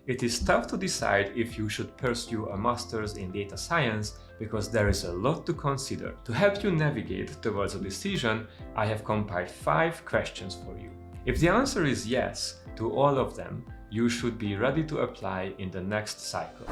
It is tough to decide if you should pursue a master's in data science because there is a lot to consider. To help you navigate towards a decision, I have compiled 5 questions for you. If the answer is yes to all of them, you should be ready to apply in the next cycle.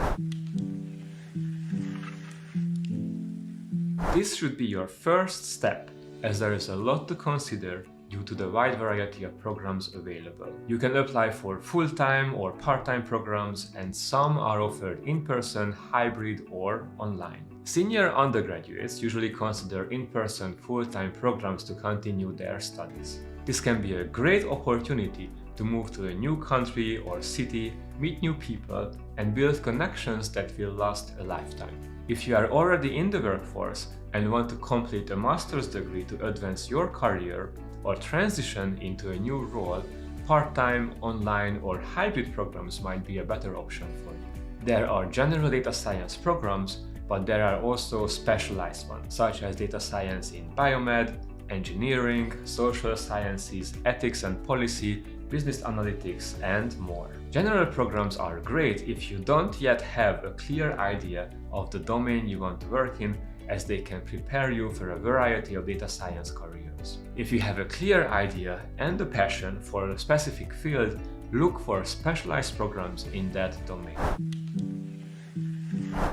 This should be your first step, as there is a lot to consider due to the wide variety of programs available. You can apply for full-time or part-time programs, and some are offered in person, hybrid, or online. Senior undergraduates usually consider in-person full-time programs to continue their studies. This can be a great opportunity to move to a new country or city, meet new people, and build connections that will last a lifetime. If you are already in the workforce and want to complete a master's degree to advance your career or transition into a new role, part-time, online, or hybrid programs might be a better option for you. There are general data science programs, but there are also specialized ones, such as data science in biomed, engineering, social sciences, ethics and policy, business analytics, and more. General programs are great if you don't yet have a clear idea of the domain you want to work in, as they can prepare you for a variety of data science careers. If you have a clear idea and a passion for a specific field, look for specialized programs in that domain.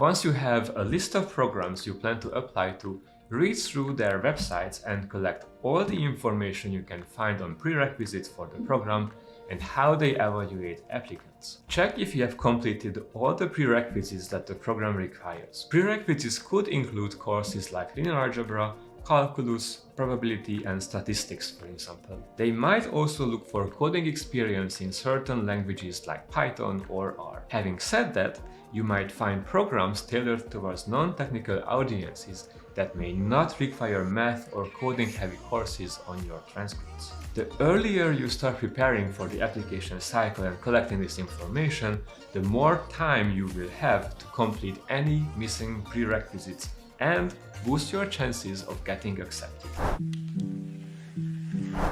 Once you have a list of programs you plan to apply to, read through their websites and collect all the information you can find on prerequisites for the program and how they evaluate applicants. Check if you have completed all the prerequisites that the program requires. Prerequisites could include courses like linear algebra, calculus, probability, and statistics, for example. They might also look for coding experience in certain languages like Python or R. Having said that, you might find programs tailored towards non-technical audiences that may not require math or coding-heavy courses on your transcripts. The earlier you start preparing for the application cycle and collecting this information, the more time you will have to complete any missing prerequisites and boost your chances of getting accepted.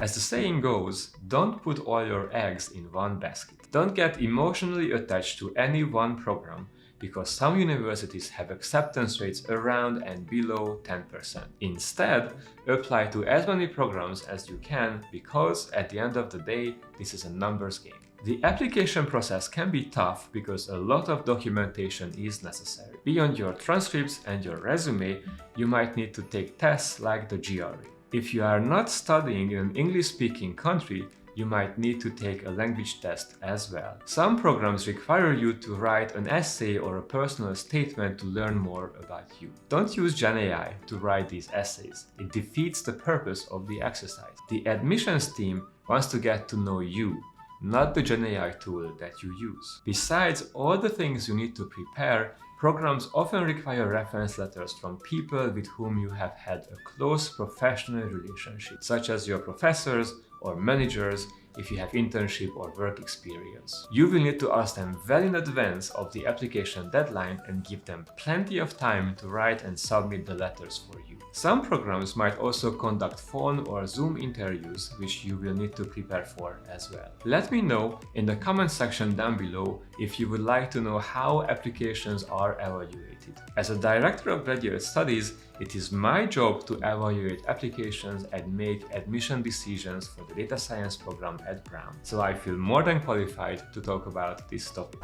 As the saying goes, don't put all your eggs in one basket. Don't get emotionally attached to any one program, because some universities have acceptance rates around and below 10%. Instead, apply to as many programs as you can, because at the end of the day, this is a numbers game. The application process can be tough because a lot of documentation is necessary. Beyond your transcripts and your resume, you might need to take tests like the GRE. If you are not studying in an English-speaking country, you might need to take a language test as well. Some programs require you to write an essay or a personal statement to learn more about you. Don't use GenAI to write these essays. It defeats the purpose of the exercise. The admissions team wants to get to know you, not the GenAI tool that you use. Besides all the things you need to prepare, programs often require reference letters from people with whom you have had a close professional relationship, such as your professors or managers if you have internship or work experience. You will need to ask them well in advance of the application deadline and give them plenty of time to write and submit the letters for you. Some programs might also conduct phone or Zoom interviews, which you will need to prepare for as well. Let me know in the comment section down below if you would like to know how applications are evaluated. As a director of graduate studies, it is my job to evaluate applications and make admission decisions for the data science program at Brown, so I feel more than qualified to talk about this topic.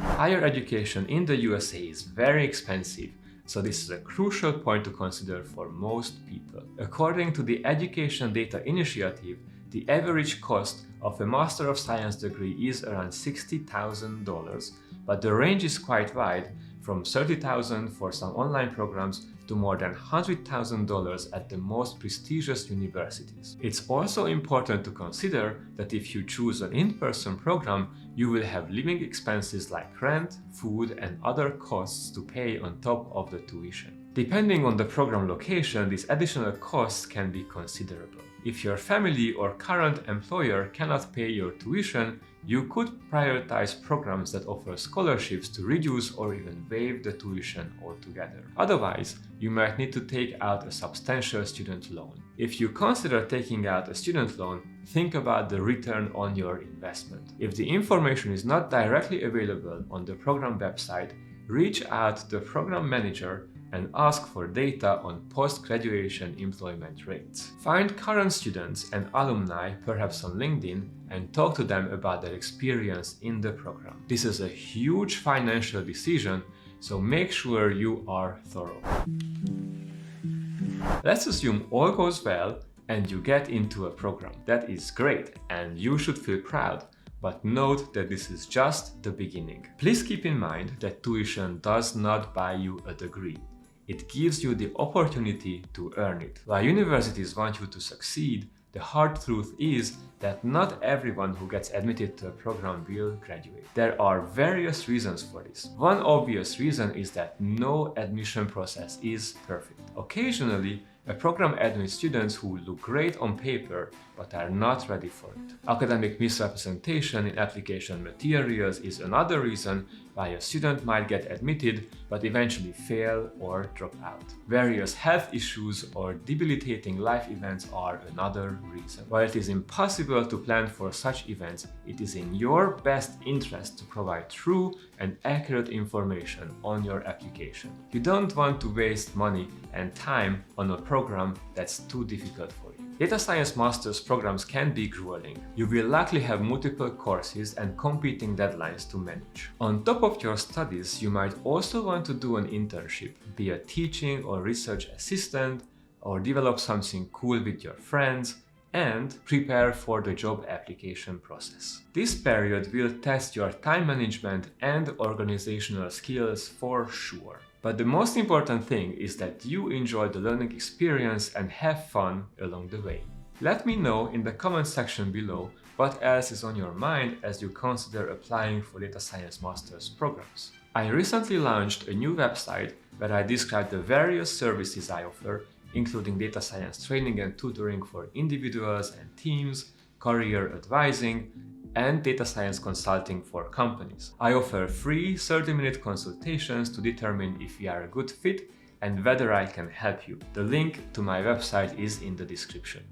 Higher education in the USA is very expensive, so this is a crucial point to consider for most people. According to the Education Data Initiative, the average cost of a Master of Science degree is around $60,000, but the range is quite wide, from $30,000 for some online programs to more than $100,000 at the most prestigious universities. It's also important to consider that if you choose an in-person program, you will have living expenses like rent, food, and other costs to pay on top of the tuition. Depending on the program location, these additional costs can be considerable. If your family or current employer cannot pay your tuition, you could prioritize programs that offer scholarships to reduce or even waive the tuition altogether. Otherwise, you might need to take out a substantial student loan. If you consider taking out a student loan, think about the return on your investment. If the information is not directly available on the program website, reach out to the program manager and ask for data on post-graduation employment rates. Find current students and alumni, perhaps on LinkedIn, and talk to them about their experience in the program. This is a huge financial decision, so make sure you are thorough. Let's assume all goes well and you get into a program. That is great, and you should feel proud. But note that this is just the beginning. Please keep in mind that tuition does not buy you a degree. It gives you the opportunity to earn it. While universities want you to succeed, the hard truth is that not everyone who gets admitted to a program will graduate. There are various reasons for this. One obvious reason is that no admission process is perfect. Occasionally, a program admits students who look great on paper but are not ready for it. Academic misrepresentation in application materials is another reason why a student might get admitted but eventually fail or drop out. Various health issues or debilitating life events are another reason. While it is impossible to plan for such events, it is in your best interest to provide true and accurate information on your application. You don't want to waste money and time on a program that's too difficult for you. Data science master's programs can be grueling. You will likely have multiple courses and competing deadlines to manage. On top of your studies, you might also want to do an internship, be a teaching or research assistant, or develop something cool with your friends, and prepare for the job application process. This period will test your time management and organizational skills for sure. But the most important thing is that you enjoy the learning experience and have fun along the way. Let me know in the comment section below what else is on your mind as you consider applying for data science master's programs. I recently launched a new website where I describe the various services I offer, including data science training and tutoring for individuals and teams, career advising, and data science consulting for companies. I offer free 30-minute consultations to determine if you are a good fit and whether I can help you. The link to my website is in the description.